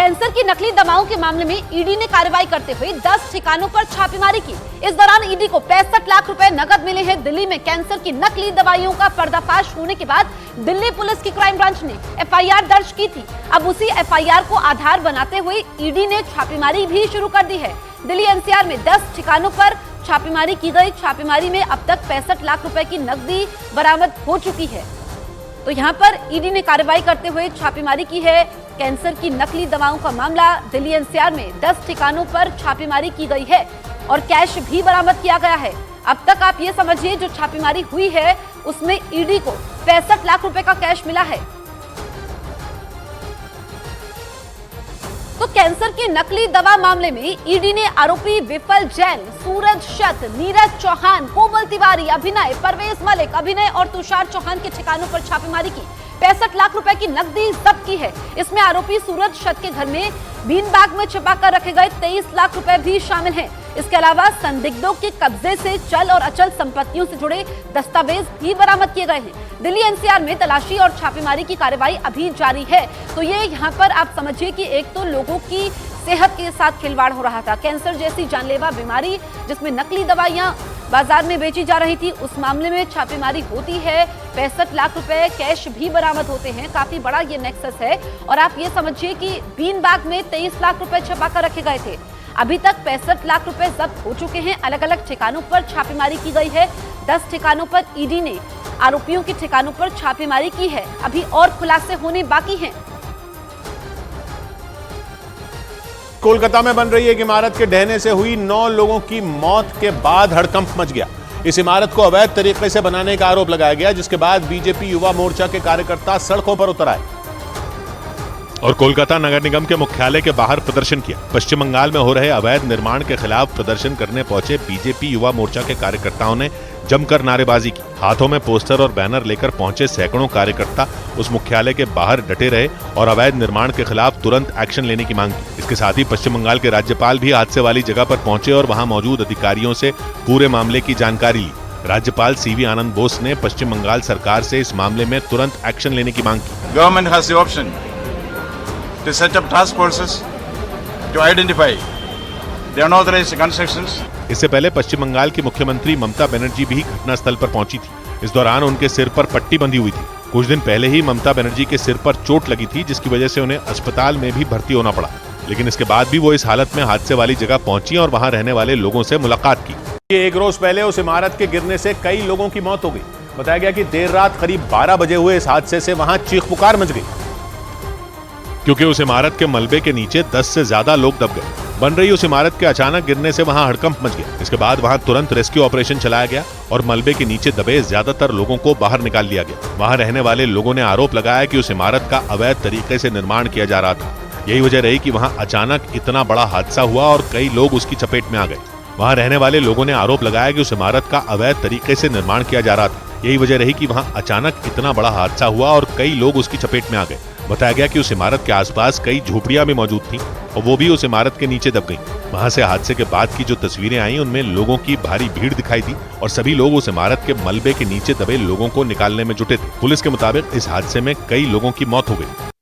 Cancer की नकली दवाओं के मामले में ईडी ने कार्रवाई करते हुए 10 ठिकानों पर छापेमारी की। इस दौरान ईडी को 65 लाख रुपए नकद मिले हैं। दिल्ली में कैंसर की नकली दवाइयों का पर्दाफाश होने के बाद दिल्ली पुलिस की क्राइम ब्रांच ने एफआईआर दर्ज की थी। अब उसी एफआईआर को आधार बनाते हुए ईडी ने छापेमारी भी शुरू कर दी है। दिल्ली एनसीआर में 10 ठिकानों पर छापेमारी की गई। छापेमारी में अब तक 65 लाख रुपए की नकदी बरामद हो चुकी है। तो यहाँ पर ईडी ने कार्रवाई करते हुए छापेमारी की है। कैंसर की नकली दवाओं का मामला दिल्ली एनसीआर में 10 ठिकानों पर छापेमारी की गई है और कैश भी बरामद किया गया है। अब तक आप ये समझिए जो छापेमारी हुई है उसमें ईडी को 65 लाख रुपए का कैश मिला है। तो कैंसर की नकली दवा मामले में ईडी ने आरोपी विफल जैन, सूरज शत, नीरज चौहान, कोमल तिवारी, अभिनय, परवेज मलिक, अभिनय और तुषार चौहान के ठिकानों पर छापेमारी की। 65 लाख रुपए की नकदी जब्त की है। इसमें आरोपी सूरज शत के घर में बीन बैग में छिपा कर रखे गए 23 लाख रुपए भी शामिल हैं। इसके अलावा संदिग्धों के कब्जे से चल और अचल संपत्तियों से जुड़े दस्तावेज भी बरामद किए गए हैं। दिल्ली एनसीआर में तलाशी और छापेमारी की कार्रवाई अभी जारी है। तो ये यहाँ पर आप समझिए कि एक तो लोगों की सेहत के साथ खिलवाड़ हो रहा था। कैंसर जैसी जानलेवा बीमारी जिसमें नकली दवाइयां बाजार में बेची जा रही थी, उस मामले में छापेमारी होती है। 65 लाख रुपए कैश भी बरामद होते हैं। काफी बड़ा ये नेक्सस है। और आप ये समझिए कि बीन बैग में 23 लाख रुपए छुपा कर रखे गए थे। अभी तक 65 लाख रुपए जब्त हो चुके हैं। अलग अलग ठिकानों पर छापेमारी की गई है। 10 ठिकानों पर ईडी ने आरोपियों के ठिकानों पर छापेमारी की है। अभी और खुलासे होने बाकी हैं। कोलकाता में बन रही एक इमारत के ढहने से हुई 9 लोगों की मौत के बाद हड़कंप मच गया। इस इमारत को अवैध तरीके से बनाने का आरोप लगाया गया, जिसके बाद बीजेपी युवा मोर्चा के कार्यकर्ता सड़कों पर उतर आए और कोलकाता नगर निगम के मुख्यालय के बाहर प्रदर्शन किया। पश्चिम बंगाल में हो रहे अवैध निर्माण के खिलाफ प्रदर्शन करने पहुंचे बीजेपी युवा मोर्चा के कार्यकर्ताओं ने जमकर नारेबाजी की। हाथों में पोस्टर और बैनर लेकर पहुंचे सैकड़ों कार्यकर्ता उस मुख्यालय के बाहर डटे रहे और अवैध निर्माण के खिलाफ तुरंत एक्शन लेने की मांग की। इसके साथ ही पश्चिम बंगाल के राज्यपाल भी हादसे वाली जगह पर पहुंचे और वहां मौजूद अधिकारियों से पूरे मामले की जानकारी ली। राज्यपाल सीवी आनंद बोस ने पश्चिम बंगाल सरकार से इस मामले में तुरंत एक्शन लेने की मांग की। Government has the option to set up task forces to identify the unauthorized constructions. इससे पहले पश्चिम बंगाल की मुख्यमंत्री ममता बनर्जी भी घटनास्थल पर पहुंची थी। इस दौरान उनके सिर पर पट्टी बंधी हुई थी। कुछ दिन पहले ही ममता बनर्जी के सिर पर चोट लगी थी, जिसकी वजह से उन्हें अस्पताल में भी भर्ती होना पड़ा। लेकिन इसके बाद भी वो इस हालत में हादसे वाली जगह पहुंची और वहां रहने वाले लोगों से मुलाकात की। एक रोज पहले उस इमारत के गिरने से कई लोगों की मौत हो गई। बताया गया कि देर रात करीब 12 बजे हुए इस हादसे से वहां चीख पुकार मच गई, क्योंकि उस इमारत के मलबे के नीचे 10 से ज्यादा लोग दब गए। बन रही उस इमारत के अचानक गिरने से वहां हड़कंप मच गया। इसके बाद वहां तुरंत रेस्क्यू ऑपरेशन चलाया गया और मलबे के नीचे दबे ज्यादातर लोगों को बाहर निकाल लिया गया। वहां रहने वाले लोगों ने आरोप लगाया कि उस इमारत का अवैध तरीके से निर्माण किया जा रहा था। यही वजह रही कि वहां अचानक इतना बड़ा हादसा हुआ और कई लोग उसकी चपेट में आ गए। वहां रहने वाले लोगों ने आरोप लगाया कि उस इमारत का अवैध तरीके से निर्माण किया जा रहा था। यही वजह रही कि वहां अचानक इतना बड़ा हादसा हुआ और कई लोग उसकी चपेट में आ गए। बताया गया कि उस इमारत के आसपास कई झोपड़ियां भी मौजूद थीं और वो भी उस इमारत के नीचे दब गईं। वहां से हादसे के बाद की जो तस्वीरें आई उनमें लोगों की भारी भीड़ दिखाई दी और सभी लोग उस इमारत के मलबे के नीचे दबे लोगों को निकालने में जुटे थे। पुलिस के मुताबिक इस हादसे में कई लोगों की मौत हो गई।